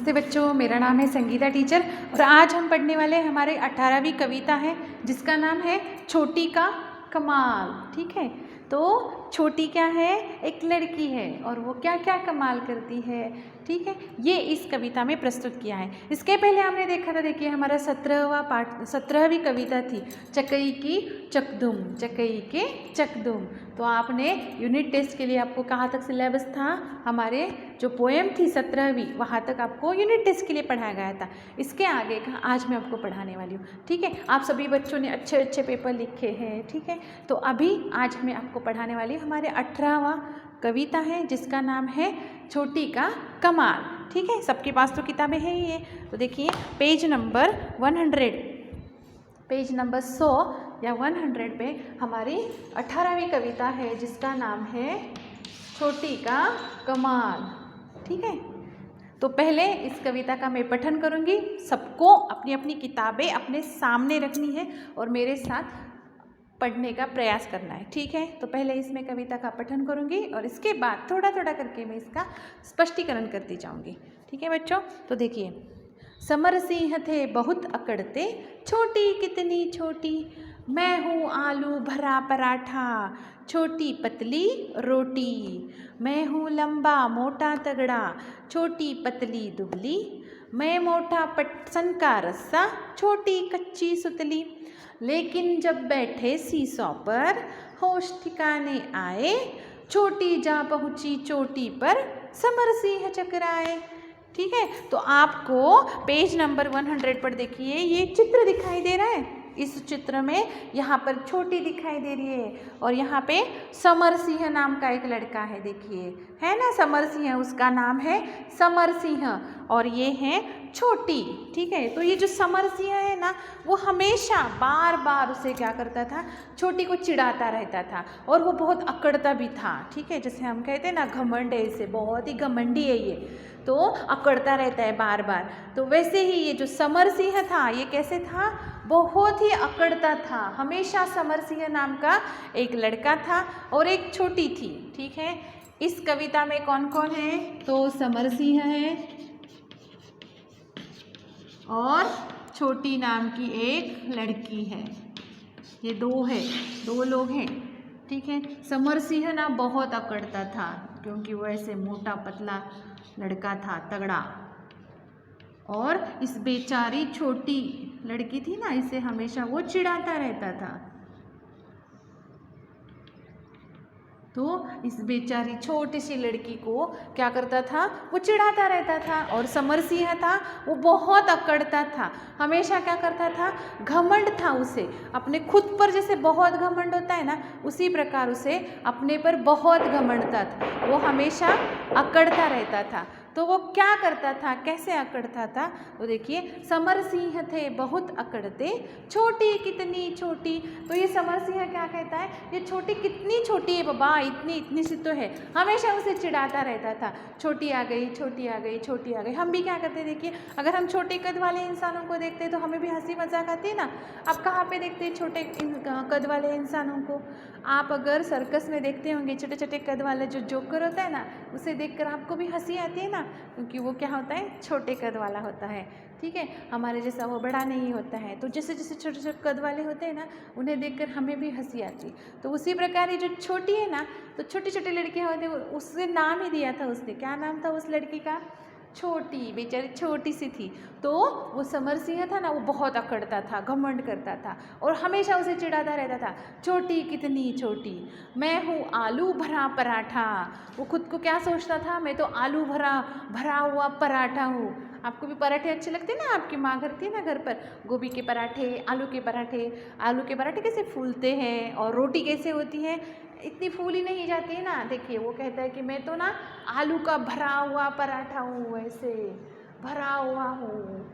नमस्ते बच्चों, मेरा नाम है संगीता टीचर और आज हम पढ़ने वाले हैं हमारे 18वीं कविता है जिसका नाम है छोटी का कमाल। ठीक है, तो छोटी क्या है? एक लड़की है और वो क्या क्या कमाल करती है। ठीक है, ये इस कविता में प्रस्तुत किया है। इसके पहले हमने देखा था, देखिए हमारा 17वीं कविता थी चकई की चकदुम, चकई के चकदुम। तो आपने यूनिट टेस्ट के लिए आपको कहाँ तक सिलेबस था? हमारे जो पोएम थी 17वीं, वहाँ तक आपको यूनिट टेस्ट के लिए पढ़ाया गया था। इसके आगे का आज मैं आपको पढ़ाने वाली हूँ। ठीक है, आप सभी बच्चों ने अच्छे अच्छे पेपर लिखे हैं। ठीक है, तो अभी आज मैं आपको पढ़ाने वाली हूँ हमारे 18वां कविता है जिसका नाम है छोटी का कमाल। ठीक है, सबके पास तो किताबें हैं ही है। तो देखिए पेज नंबर 100 या 100 पे हमारी 18वीं कविता है जिसका नाम है छोटी का कमाल। ठीक है, तो पहले इस कविता का मैं पठन करूँगी। सबको अपनी अपनी किताबें अपने सामने रखनी है और मेरे साथ पढ़ने का प्रयास करना है। ठीक है, तो पहले इसमें कविता का पठन करूँगी और इसके बाद थोड़ा थोड़ा करके मैं इसका स्पष्टीकरण करती जाऊँगी। ठीक है बच्चों, तो देखिए, समर सिंह थे बहुत अकड़ते, छोटी कितनी छोटी, मैं हूँ आलू भरा पराठा, छोटी पतली रोटी, मैं हूँ लंबा मोटा तगड़ा, छोटी पतली दुबली, मैं मोटा पटसन का रस्सा, छोटी कच्ची सुतली, लेकिन जब बैठे सीसों पर होश ठिकाने आए, छोटी जा पहुँची चोटी पर समर सिंह चकराए। ठीक है, तो आपको पेज नंबर 100 पर देखिए ये चित्र दिखाई दे रहा है। इस चित्र में यहाँ पर छोटी दिखाई दे रही है और यहाँ पे समर सिंह नाम का एक लड़का है। देखिए, है ना, समर सिंह, उसका नाम है समर सिंह और ये है छोटी। ठीक है, तो ये जो समर सिंह है ना, वो हमेशा बार बार उसे क्या करता था? छोटी को चिढ़ाता रहता था और वो बहुत अकड़ता भी था। ठीक है, जैसे हम कहते हैं ना, घमंड है, इसे बहुत ही घमंडी है ये, तो अकड़ता रहता है बार बार। तो वैसे ही ये जो समर सिंह था, ये कैसे था? बहुत ही अकड़ता था। हमेशा समर सिंह नाम का एक लड़का था और एक छोटी थी। ठीक है, इस कविता में कौन कौन है? तो समर सिंह है और छोटी नाम की एक लड़की है। ये दो लोग हैं। ठीक है, समर सिंह ना बहुत अकड़ता था क्योंकि वो ऐसे मोटा पतला लड़का था, तगड़ा, और इस बेचारी छोटी लड़की थी ना, इसे हमेशा वो चिढ़ाता रहता था। तो इस बेचारी छोटी सी लड़की को क्या करता था? वो चिढ़ाता रहता था। और समर सिंह था, वो बहुत अकड़ता था, हमेशा क्या करता था? घमंड था उसे, अपने खुद पर जैसे बहुत घमंड होता है ना, उसी प्रकार उसे अपने पर बहुत घमंड था। वो हमेशा अकड़ता रहता था। तो वो क्या करता था, कैसे अकड़ता था? तो देखिए, समर सिंह थे बहुत अकड़ते, छोटी कितनी छोटी। तो ये समर सिंह क्या कहता है? ये छोटी कितनी छोटी है बाबा, इतनी इतनी सी तो है। हमेशा उसे चिढ़ाता रहता था, छोटी आ गई, छोटी आ गई, छोटी आ गई। हम भी क्या करते, देखिए, अगर हम छोटे कद वाले इंसानों को देखते हैं तो हमें भी हंसी मजाक आती है ना। आप कहाँ पे देखते हैं छोटे कद वाले इंसानों को? आप अगर सर्कस में देखते होंगे, छोटे छोटे कद वाला जो जोकर होता है ना, उसे देखकर आपको भी हंसी आती है ना, क्योंकि वो क्या होता है? छोटे कद वाला होता है। ठीक है, हमारे जैसा वो बड़ा नहीं होता है। तो जैसे जैसे छोटे छोटे कद वाले होते हैं ना, उन्हें देखकर हमें भी हंसी आती। तो उसी प्रकार ये जो छोटी है ना, तो छोटी छोटी लड़कियाँ होती, उससे नाम ही दिया था उसने। क्या नाम था उस लड़की का? छोटी, बेचारी छोटी सी थी। तो वो समर सिंह था ना, वो बहुत अकड़ता था, घमंड करता था और हमेशा उसे चिढ़ाता रहता था, छोटी कितनी छोटी, मैं हूँ आलू भरा पराठा। वो खुद को क्या सोचता था? मैं तो आलू भरा हुआ पराठा हूँ। आपको भी पराठे अच्छे लगते हैं ना? आपकी माँ करती है ना घर पर, गोभी के पराठे, आलू के पराठे। आलू के पराठे कैसे फूलते हैं और रोटी कैसे होती है? इतनी फूली नहीं जाती है ना। देखिए, वो कहता है कि मैं तो ना आलू का भरा हुआ पराठा हूँ, वैसे भरा हुआ हूँ।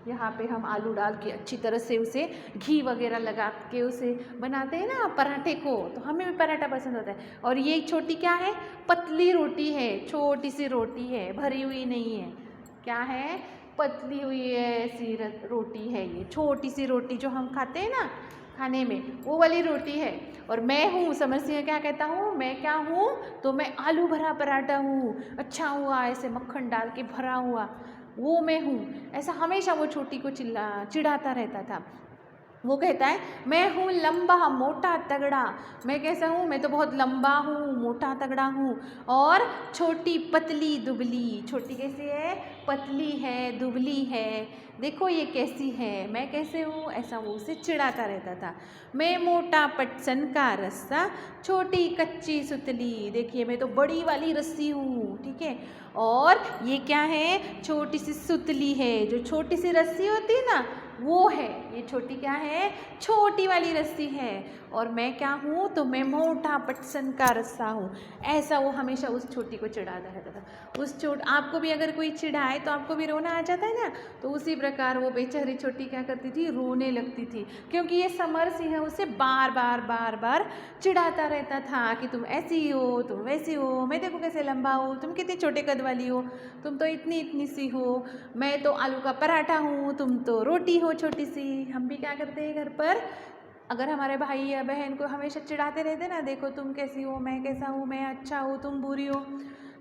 यहाँ पे हम आलू डाल के अच्छी तरह से उसे घी वगैरह लगा के उसे बनाते हैं ना पराठे को, तो हमें भी पराठा पसंद होता है। और ये छोटी क्या है? पतली रोटी है, छोटी सी रोटी है, भरी हुई नहीं है। क्या है? पतली हुई है, ऐसी रोटी है ये, छोटी सी रोटी जो हम खाते हैं ना खाने में, वो वाली रोटी है। और मैं हूँ, समर सिंह क्या कहता हूँ? मैं क्या हूँ? तो मैं आलू भरा पराठा हूँ। अच्छा हुआ, ऐसे मक्खन डाल के भरा हुआ। वो मैं हूँ, ऐसा हमेशा वो छोटी को चिढ़ाता रहता था। वो कहता है मैं हूँ लंबा मोटा तगड़ा, मैं कैसा हूँ, मैं तो बहुत लंबा हूँ, मोटा तगड़ा हूँ, और छोटी पतली दुबली। छोटी कैसी है, पतली है, दुबली है, देखो ये कैसी है, मैं कैसे हूँ, ऐसा वो उसे चिढ़ाता रहता था। मैं मोटा पटसन का रस्सा, छोटी कच्ची सुतली, देखिए मैं तो बड़ी वाली रस्सी हूँ, ठीक है। और ये क्या है, छोटी सी सुतली है, जो छोटी सी रस्सी होती है ना वो है, ये छोटी क्या है, छोटी वाली रस्सी है। और मैं क्या हूँ, तो मैं मोटा पटसन का रस्सा हूँ। ऐसा वो हमेशा उस छोटी को चिढ़ाता रहता था। उस आपको भी अगर कोई चिढ़ाए तो आपको भी रोना आ जाता है ना, तो उसी प्रकार वो बेचारी छोटी क्या करती थी, रोने लगती थी, क्योंकि ये समर सिंह है उसे बार बार बार बार चिढ़ाता रहता था कि तुम ऐसी हो, तुम वैसी हो, मैं देखो कैसे लंबा हूँ, तुम कितने छोटे कद वाली हो, तुम तो इतनी इतनी सी हो, मैं तो आलू का पराठा हूँ, तुम तो रोटी हो छोटी सी। हम भी क्या करते हैं घर पर, अगर हमारे भाई या बहन को हमेशा चिढ़ाते रहते ना, देखो तुम कैसी हो, मैं कैसा हूँ, मैं अच्छा हूँ, तुम बुरी हो,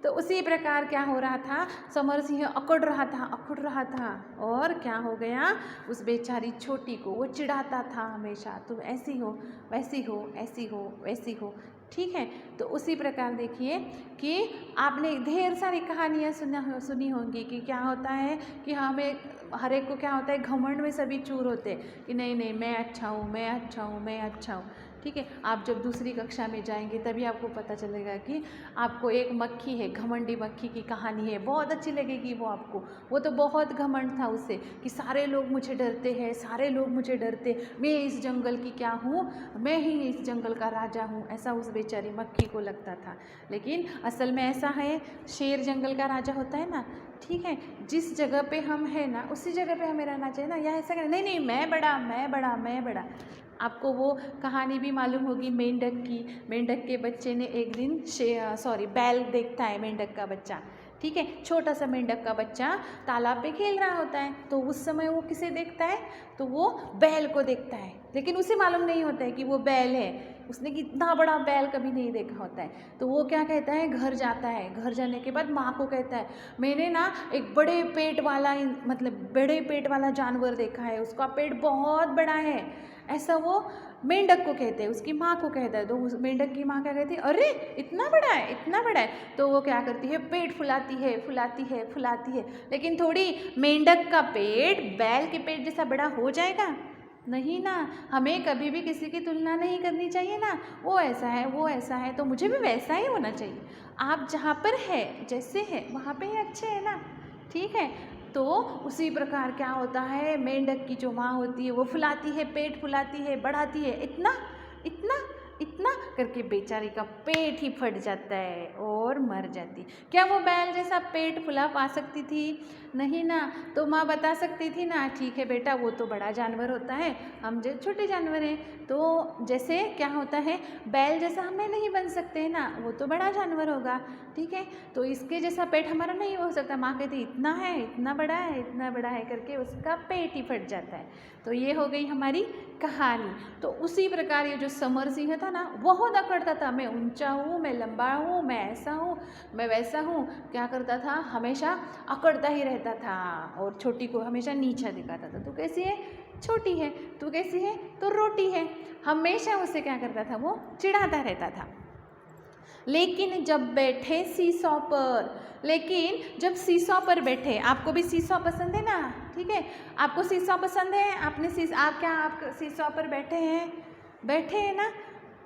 तो उसी प्रकार क्या हो रहा था, समर सिंह अकड़ रहा था। और क्या हो गया, उस बेचारी छोटी को वो चिढ़ाता था हमेशा, तुम ऐसी हो, वैसी हो, ऐसी हो, वैसी हो, ठीक है। तो उसी प्रकार देखिए कि आपने ढेर सारी कहानियाँ सुनी होंगी कि क्या होता है कि हमें हर एक को क्या होता है, घमंड में सभी चूर होते हैं कि नहीं नहीं मैं अच्छा हूँ, मैं अच्छा हूँ, मैं अच्छा हूँ, ठीक है। आप जब दूसरी कक्षा में जाएंगे तभी आपको पता चलेगा कि आपको एक मक्खी है, घमंडी मक्खी की कहानी है, बहुत अच्छी लगेगी वो आपको। वो तो बहुत घमंड था उसे कि सारे लोग मुझे डरते हैं, सारे लोग मुझे डरते, मैं इस जंगल की क्या हूँ, मैं ही इस जंगल का राजा हूँ, ऐसा उस बेचारी मक्खी को लगता था। लेकिन असल में ऐसा है, शेर जंगल का राजा होता है ना, ठीक है। जिस जगह पे हम हैं ना उसी जगह पे हमें रहना चाहिए ना, या ऐसा करें नहीं नहीं मैं बड़ा, मैं बड़ा, मैं बड़ा। आपको वो कहानी भी मालूम होगी मेंढक की। मेंढक के बच्चे ने एक दिन बैल देखता है, मेंढक का बच्चा, ठीक है, छोटा सा मेंढक का बच्चा तालाब पे खेल रहा होता है, तो उस समय वो किसे देखता है, तो वो बैल को देखता है, लेकिन उसे मालूम नहीं होता है कि वो बैल है, उसने इतना बड़ा बैल कभी नहीं देखा होता है। तो वो क्या कहता है, घर जाता है, घर जाने के बाद माँ को कहता है मैंने ना एक बड़े पेट वाला जानवर देखा है, उसका पेट बहुत बड़ा है, ऐसा वो मेंढक को कहते हैं, उसकी माँ को कहता है। तो उस मेंढक की माँ क्या कहती है, अरे इतना बड़ा है, इतना बड़ा है। तो वो क्या करती है, पेट फुलाती है, फुलाती है, फुलाती है, लेकिन थोड़ी मेंढक का पेट बैल के पेट जैसा बड़ा हो जाएगा, नहीं ना। हमें कभी भी किसी की तुलना नहीं करनी चाहिए ना, वो ऐसा है, वो ऐसा है, तो मुझे भी वैसा ही होना चाहिए। आप जहाँ पर है, जैसे है वहाँ पे ही अच्छे है ना, ठीक है। तो उसी प्रकार क्या होता है, मेंढक की जो माँ होती है वो फुलाती है, पेट फुलाती है, बढ़ाती है, इतना इतना इतना करके बेचारी का पेट ही फट जाता है और मर जाती। क्या वो बैल जैसा पेट फुला पा सकती थी, नहीं ना। तो माँ बता सकती थी ना, ठीक है बेटा वो तो बड़ा जानवर होता है, हम जो छोटे जानवर हैं, तो जैसे क्या होता है बैल जैसा हमें नहीं बन सकते हैं ना, वो तो बड़ा जानवर होगा, ठीक है, तो इसके जैसा पेट हमारा नहीं हो सकता। माँ कहती इतना है, इतना बड़ा है, इतना बड़ा है करके उसका पेट ही फट जाता है। तो ये हो गई हमारी कहानी। तो उसी प्रकार ये जो समर सिंह था ना, बहुत अकड़ता था, मैं ऊंचा हूँ, मैं लंबा हूँ, मैं ऐसा हूँ, मैं वैसा हूँ, क्या करता था, हमेशा अकड़ता ही रहता था और छोटी को हमेशा नीचा दिखाता था। तू कैसी है, छोटी है, तू कैसी है, तो रोटी है, हमेशा उसे क्या करता था, वो चिढ़ाता रहता था। लेकिन जब बैठे सीसॉ पर, लेकिन जब सीसॉ पर बैठे, आपको भी सीसॉ पसंद है ना, ठीक है, आपको सीसॉ पसंद है, आप सीसॉ पर बैठे हैं ना।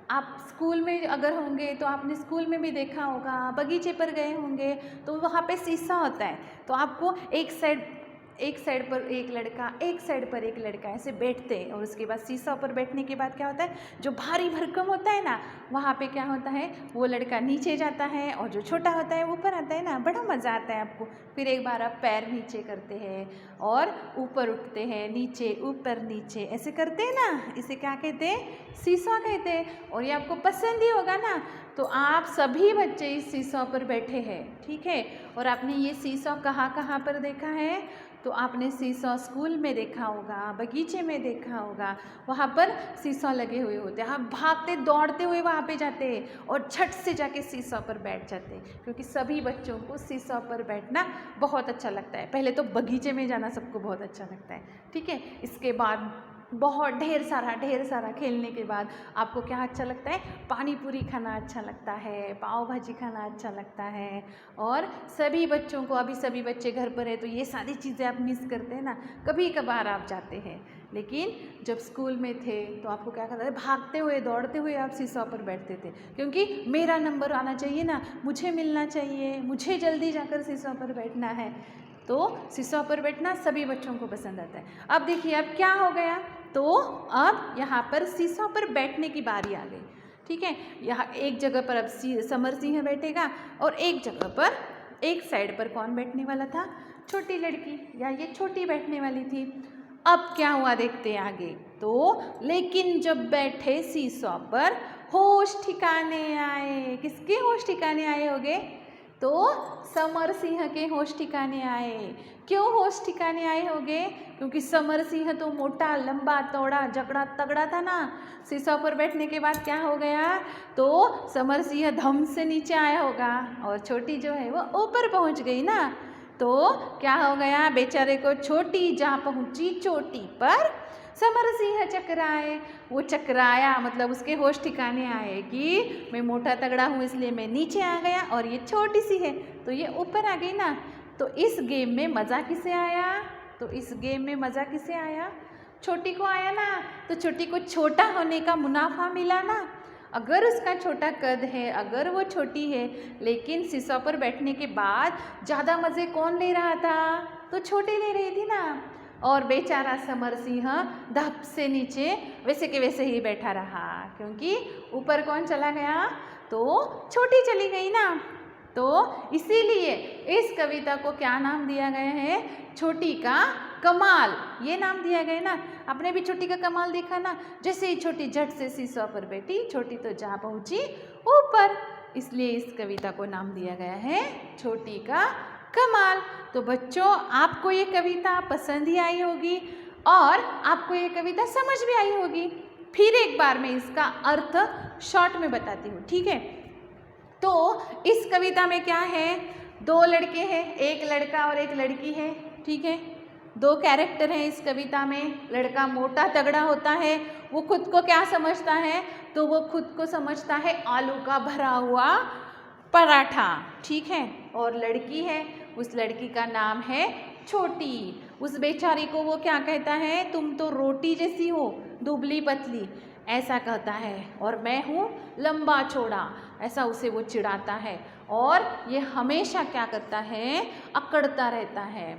आप स्कूल में अगर होंगे तो आपने स्कूल में भी देखा होगा, बगीचे पर गए होंगे तो वहाँ पे सीसॉ होता है, तो आपको एक साइड पर एक लड़का, एक साइड पर एक लड़का ऐसे बैठते हैं, और उसके बाद सीसॉ पर बैठने के बाद क्या होता है, जो भारी भरकम होता है ना, वहाँ पे क्या होता है, वो लड़का नीचे जाता है और जो छोटा होता है ऊपर आता है ना, बड़ा मज़ा आता है आपको। फिर एक बार आप पैर नीचे करते हैं और ऊपर उठते हैं, नीचे ऊपर नीचे ऐसे करते हैं ना, इसे क्या कहते हैं, सीसॉ कहते हैं। और ये आपको पसंद ही होगा ना, तो आप सभी बच्चे इस सीसॉ पर बैठे हैं, ठीक है। और आपने ये सीसॉ कहाँ कहाँ पर देखा है, तो आपने सीसॉ स्कूल में देखा होगा, बगीचे में देखा होगा, वहाँ पर सीसॉ लगे हुए होते हैं। हम भागते दौड़ते हुए वहाँ पे जाते हैं और झट से जाके सीसॉ पर बैठ जाते हैं, क्योंकि सभी बच्चों को सीसॉ पर बैठना बहुत अच्छा लगता है। पहले तो बगीचे में जाना सबको बहुत अच्छा लगता है, ठीक है। इसके बाद बहुत ढेर सारा खेलने के बाद आपको क्या अच्छा लगता है, पानी पूरी खाना अच्छा लगता है, पाव भाजी खाना अच्छा लगता है। और सभी बच्चों को, अभी सभी बच्चे घर पर है तो ये सारी चीज़ें आप मिस करते हैं ना, कभी कभार आप जाते हैं। लेकिन जब स्कूल में थे तो आपको क्या करता था, भागते हुए दौड़ते हुए आप सीसॉ पर बैठते थे, क्योंकि मेरा नंबर आना चाहिए ना, मुझे मिलना चाहिए, मुझे जल्दी जाकर सीसॉ पर बैठना है। तो सीसॉ पर बैठना सभी बच्चों को पसंद आता है। अब देखिए अब क्या हो गया, तो अब यहाँ पर सीसॉ पर बैठने की बारी आ गई, ठीक है। यहाँ एक जगह पर अब समर सिंह बैठेगा और एक जगह पर, एक साइड पर कौन बैठने वाला था, छोटी लड़की, या ये छोटी बैठने वाली थी। अब क्या हुआ देखते हैं आगे। तो लेकिन जब बैठे सीसॉ पर होश ठिकाने आए, किसके होश ठिकाने आए होंगे, तो समर सिंह के होश ठिकाने आए। क्यों होश ठिकाने आए होंगे, क्योंकि समर सिंह तो मोटा लंबा चौड़ा जगड़ा तगड़ा था ना। सीसॉ पर बैठने के बाद क्या हो गया, तो समर सिंह धम से नीचे आया होगा और छोटी जो है वो ऊपर पहुंच गई ना। तो क्या हो गया, बेचारे को छोटी जहाँ पहुंची चोटी पर, समर सिंह चकराए। वो चकराया मतलब उसके होश ठिकाने आए कि मैं मोटा तगड़ा हूँ इसलिए मैं नीचे आ गया और ये छोटी सी है तो ये ऊपर आ गई ना। तो इस गेम में मज़ा किसे आया, तो इस गेम में मज़ा किसे आया, छोटी को आया ना। तो छोटी को छोटा होने का मुनाफा मिला ना। अगर उसका छोटा कद है, अगर वो छोटी है, लेकिन सीसॉ पर बैठने के बाद ज़्यादा मज़े कौन ले रहा था, तो छोटी ले रही थी ना। और बेचारा समर सिंह धप से नीचे वैसे के वैसे ही बैठा रहा, क्योंकि ऊपर कौन चला गया, तो छोटी चली गई ना। तो इसीलिए इस कविता को क्या नाम दिया गया है, छोटी का कमाल, ये नाम दिया गया ना। आपने भी छोटी का कमाल देखा ना, जैसे ही छोटी झट से सीसॉ पर बैठी, छोटी तो जा पहुंची ऊपर, इसलिए इस कविता को नाम दिया गया है छोटी का कमाल। तो बच्चों आपको ये कविता पसंद ही आई होगी और आपको ये कविता समझ भी आई होगी। फिर एक बार मैं इसका अर्थ शॉर्ट में बताती हूँ, ठीक है। तो इस कविता में क्या है, दो लड़के हैं, एक लड़का और एक लड़की है, ठीक है। दो कैरेक्टर हैं इस कविता में। लड़का मोटा तगड़ा होता है, वो खुद को क्या समझता है, तो वो खुद को समझता है आलू का भरा हुआ पराठा, ठीक है। और लड़की है, उस लड़की का नाम है छोटी। उस बेचारी को वो क्या कहता है, तुम तो रोटी जैसी हो, दुबली पतली, ऐसा कहता है, और मैं हूँ लंबा चौड़ा, ऐसा उसे वो चिढ़ाता है। और ये हमेशा क्या करता है, अकड़ता रहता है।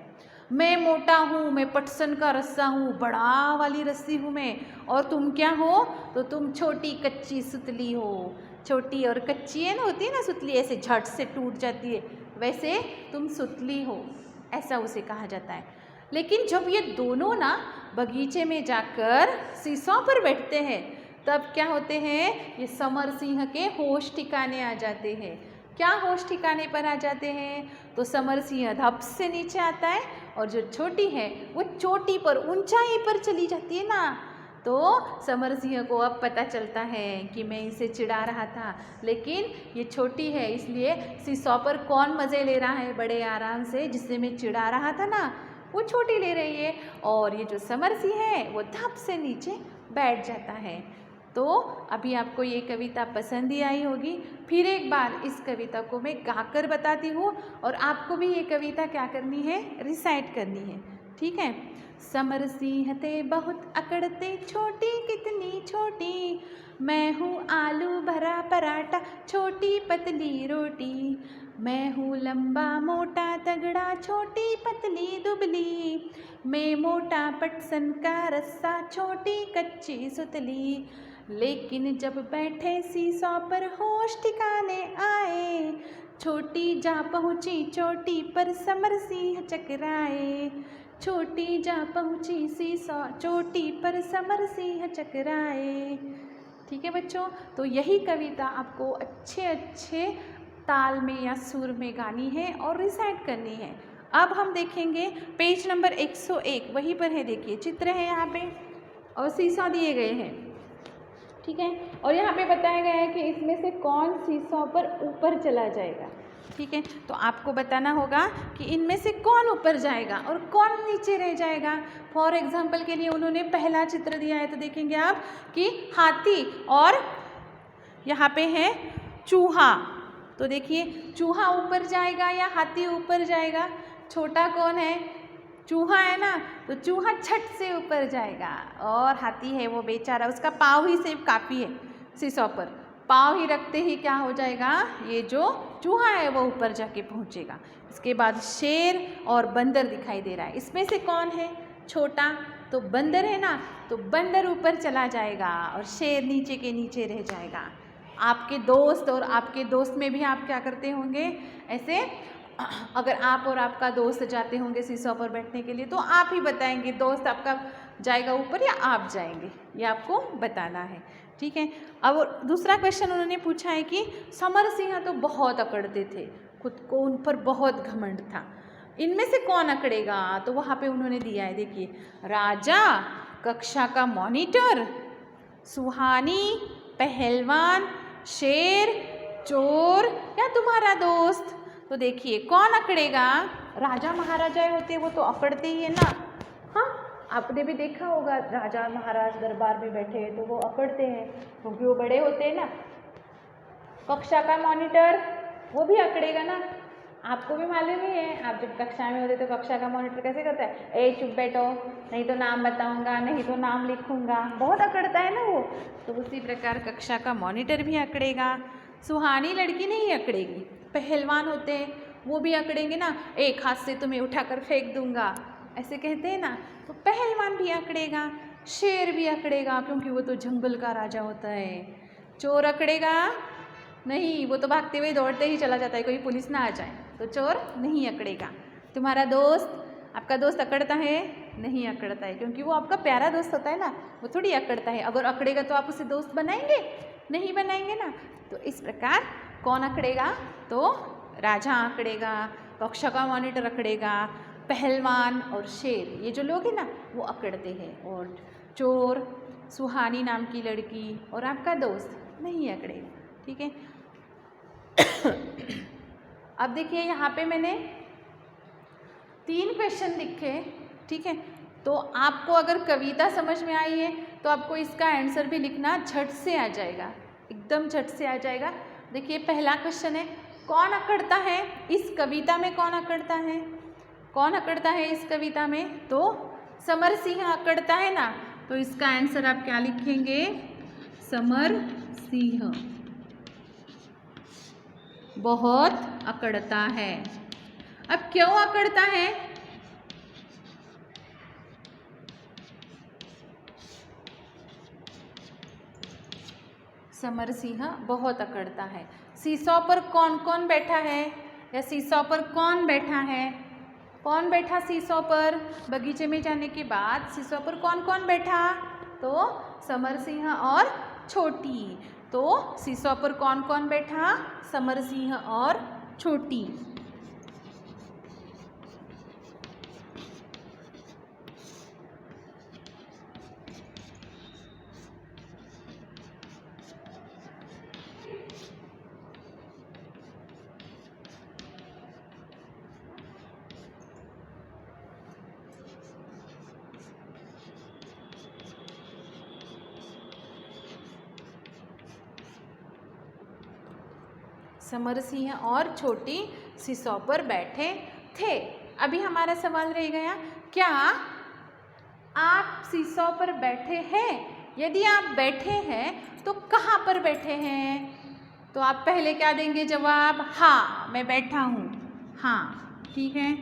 मैं मोटा हूँ, मैं पटसन का रस्सा हूँ, बड़ा वाली रस्सी हूँ मैं, और तुम क्या हो, तो तुम छोटी कच्ची सुतली हो। छोटी और कच्ची है ना, होती है ना सुतली, ऐसे झट से टूट जाती है, वैसे तुम सुतली हो, ऐसा उसे कहा जाता है। लेकिन जब ये दोनों ना बगीचे में जाकर सीसॉ पर बैठते हैं, तब क्या होते हैं, ये समर सिंह के होश ठिकाने आ जाते हैं। क्या होश ठिकाने पर आ जाते हैं, तो समर सिंह धप से नीचे आता है और जो छोटी है वो चोटी पर, ऊंचाई पर चली जाती है ना। तो समर सिंह को अब पता चलता है कि मैं इसे चिढ़ा रहा था, लेकिन ये छोटी है, इसलिए सीसॉ पर कौन मज़े ले रहा है बड़े आराम से, जिससे मैं चिढ़ा रहा था ना, वो छोटी ले रही है। और ये जो समर सिंह है वो धप से नीचे बैठ जाता है। तो अभी आपको ये कविता पसंद ही आई होगी। फिर एक बार इस कविता को मैं गाकर बताती हूँ और आपको भी ये कविता क्या करनी है, रिसाइट करनी है, ठीक है। समर सिंह थे बहुत अकड़ते, छोटी कितनी छोटी, मैं हूँ आलू भरा पराठा, छोटी पतली रोटी, मैं हूँ लंबा मोटा तगड़ा, छोटी पतली दुबली, मैं मोटा पटसन का रस्सा, छोटी कच्ची सुतली। लेकिन जब बैठे सीसॉ पर होश ठिकाने आए, छोटी जा पहुँची चोटी पर, समर सिंह चकराए। छोटी जा पहुँची सीसॉ चोटी पर, समर सिंह चकराए। ठीक है बच्चों, तो यही कविता आपको अच्छे अच्छे ताल में या सुर में गानी है और रिसाइट करनी है। अब हम देखेंगे पेज नंबर 101, वहीं पर है, देखिए चित्र है यहाँ पे और सीसॉ दिए गए हैं, ठीक है। और यहाँ पे बताया गया है कि इसमें से कौन सीसॉ पर ऊपर चला जाएगा, ठीक है। तो आपको बताना होगा कि इनमें से कौन ऊपर जाएगा और कौन नीचे रह जाएगा। फॉर एग्जाम्पल के लिए उन्होंने पहला चित्र दिया है, तो देखेंगे आप कि हाथी और यहाँ पे है चूहा। तो देखिए चूहा ऊपर जाएगा या हाथी ऊपर जाएगा, छोटा कौन है, चूहा है ना, तो चूहा छट से ऊपर जाएगा और हाथी है वो बेचारा, उसका पाँव ही सिर्फ काफ़ी है सीसॉ पर, पाँव ही रखते ही क्या हो जाएगा, ये जो चूहा है वो ऊपर जाके पहुंचेगा। इसके बाद शेर और बंदर दिखाई दे रहा है, इसमें से कौन है छोटा, तो बंदर है ना, तो बंदर ऊपर चला जाएगा और शेर नीचे के नीचे रह जाएगा। आपके दोस्त और आपके दोस्त में भी आप क्या करते होंगे ऐसे, अगर आप और आपका दोस्त जाते होंगे सीसॉ पर बैठने के लिए तो आप ही बताएंगे दोस्त आपका जाएगा ऊपर या आप जाएंगे, ये आपको बताना है, ठीक है। अब दूसरा क्वेश्चन उन्होंने पूछा है कि समर सिंह तो बहुत अकड़ते थे, खुद को उन पर बहुत घमंड था, इनमें से कौन अकड़ेगा, तो वहाँ पे उन्होंने दिया है, देखिए राजा, कक्षा का मॉनिटर, सुहानी, पहलवान, शेर, चोर या तुम्हारा दोस्त। तो देखिए कौन अकड़ेगा, राजा महाराजा होते वो तो अकड़ते ही है ना, हाँ आपने भी देखा होगा राजा महाराज दरबार में बैठे हैं तो वो अकड़ते हैं क्योंकि वो बड़े होते हैं ना। कक्षा का मॉनिटर वो भी अकड़ेगा ना, आपको भी मालूम ही है, आप जब कक्षा में होते तो कक्षा का मॉनिटर कैसे करता है, ए चुप बैठो, नहीं तो नाम बताऊंगा, नहीं तो नाम लिखूंगा, बहुत अकड़ता है ना वो। तो उसी प्रकार कक्षा का मॉनिटर भी अकड़ेगा। सुहानी लड़की नहीं अकड़ेगी, पहलवान होते हैं वो भी अकड़ेंगे ना, एक हाथ से तुम्हें उठाकर फेंक दूंगा ऐसे कहते हैं ना, तो पहलवान भी अकड़ेगा। शेर भी अकड़ेगा क्योंकि वो तो जंगल का राजा होता है। चोर अकड़ेगा नहीं, वो तो भागते हुए दौड़ते ही चला जाता है, कोई पुलिस ना आ जाए, तो चोर नहीं अकड़ेगा। तुम्हारा दोस्त, आपका दोस्त अकड़ता है, नहीं अकड़ता है क्योंकि वो आपका प्यारा दोस्त होता है ना, वो थोड़ी अकड़ता है, अगर अकड़ेगा तो आप उसे दोस्त बनाएंगे, नहीं बनाएंगे ना। तो इस प्रकार कौन अकड़ेगा, तो राजा अकड़ेगा, कक्षा का मॉनिटर अकड़ेगा, पहलवान और शेर, ये जो लोग हैं ना वो अकड़ते हैं, और चोर, सुहानी नाम की लड़की और आपका दोस्त नहीं अकड़ेगा, ठीक है। अब देखिए यहाँ पे मैंने 3 क्वेश्चन लिखे, ठीक है। तो आपको अगर कविता समझ में आई है तो आपको इसका आंसर भी लिखना झट से आ जाएगा, एकदम झट से आ जाएगा। देखिए पहला क्वेश्चन है, कौन अकड़ता है इस कविता में, कौन अकड़ता है, कौन अकड़ता है इस कविता में, तो समर सिंह अकड़ता है ना, तो इसका आंसर आप क्या लिखेंगे, समर सिंह बहुत अकड़ता है। अब क्यों अकड़ता है, समर सिंह बहुत अकड़ता है। सीसॉ पर कौन कौन बैठा है, या सीसॉ पर कौन बैठा है, कौन बैठा सीसॉ पर, बगीचे में जाने के बाद सीसॉ पर कौन कौन बैठा, तो समर सिंह और छोटी। तो सीसॉ पर कौन कौन बैठा, समर सिंह और छोटी। समर सिंह और छोटी सीसॉ पर बैठे थे। अभी हमारा सवाल रह गया, क्या आप सीसॉ पर बैठे हैं, यदि आप बैठे हैं तो कहाँ पर बैठे हैं, तो आप पहले क्या देंगे जवाब, हाँ मैं बैठा हूँ, हाँ ठीक है।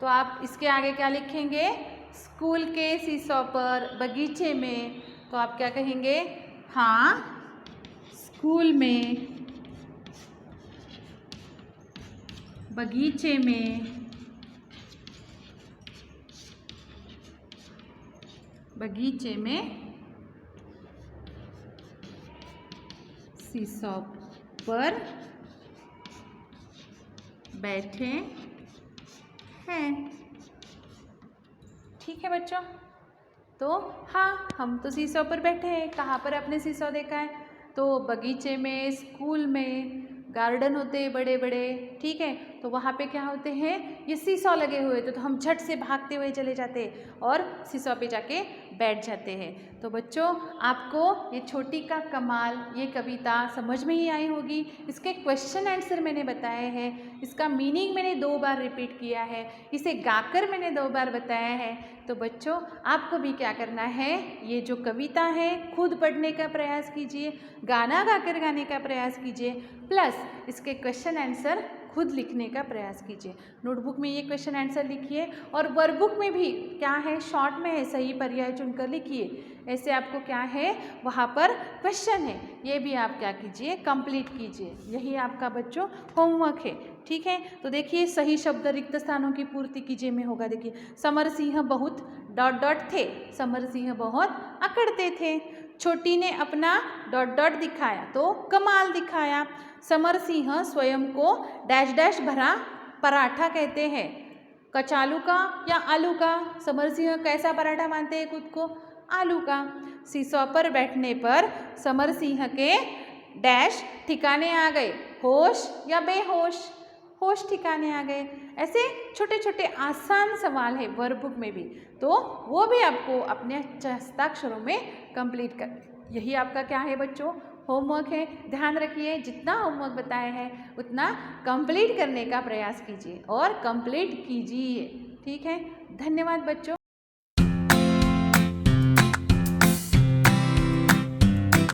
तो आप इसके आगे क्या लिखेंगे, स्कूल के सीसॉ पर, बगीचे में, तो आप क्या कहेंगे, हाँ स्कूल में, बगीचे में, बगीचे में सीसॉ पर बैठे हैं। ठीक है बच्चों, तो हाँ, हम तो सीसॉ पर बैठे हैं। कहाँ पर आपने सीसॉ देखा है? तो बगीचे में, स्कूल में, गार्डन होते हैं बड़े बड़े, ठीक है, तो वहाँ पे क्या होते हैं, ये सीसॉ लगे हुए थे, तो हम झट से भागते हुए चले जाते और सीसॉ पे जाके बैठ जाते हैं। तो बच्चों, आपको ये छोटी का कमाल, ये कविता समझ में ही आई होगी। इसके क्वेश्चन आंसर मैंने बताए हैं, इसका मीनिंग मैंने 2 बार रिपीट किया है, इसे गाकर मैंने 2 बार बताया है। तो बच्चों, आपको भी क्या करना है, ये जो कविता है खुद पढ़ने का प्रयास कीजिए, गाना गाकर गाने का प्रयास कीजिए, प्लस इसके क्वेश्चन आंसर खुद लिखने का प्रयास कीजिए। नोटबुक में ये क्वेश्चन आंसर लिखिए और वर्कबुक में भी क्या है, शॉर्ट में है, सही पर्याय चुनकर लिखिए। ऐसे आपको क्या है, वहाँ पर क्वेश्चन है, ये भी आप क्या कीजिए, कंप्लीट कीजिए। यही आपका बच्चों होमवर्क है। ठीक है, तो देखिए सही शब्द रिक्त स्थानों की पूर्ति कीजिए में होगा। देखिए, समर सिंह बहुत डॉट डॉट थे, समर सिंह बहुत अकड़ते थे। छोटी ने अपना डॉट डॉट दिखाया तो कमाल दिखाया। समर सिंह स्वयं को डैश डैश भरा पराठा कहते हैं। कचालू का या आलू का? समर सिंह कैसा पराठा मानते हैं खुद को? आलू का। सीसॉ पर बैठने पर समर सिंह के डैश ठिकाने आ गए, होश या बेहोश? होश ठिकाने आ गए। ऐसे छोटे छोटे आसान सवाल है वर्कबुक में भी, तो वो भी आपको अपने हस्ताक्षरों में कंप्लीट कर, यही आपका क्या है बच्चों, होमवर्क है। ध्यान रखिए, जितना होमवर्क बताया है उतना कंप्लीट करने का प्रयास कीजिए और कंप्लीट कीजिए। ठीक है, धन्यवाद बच्चों।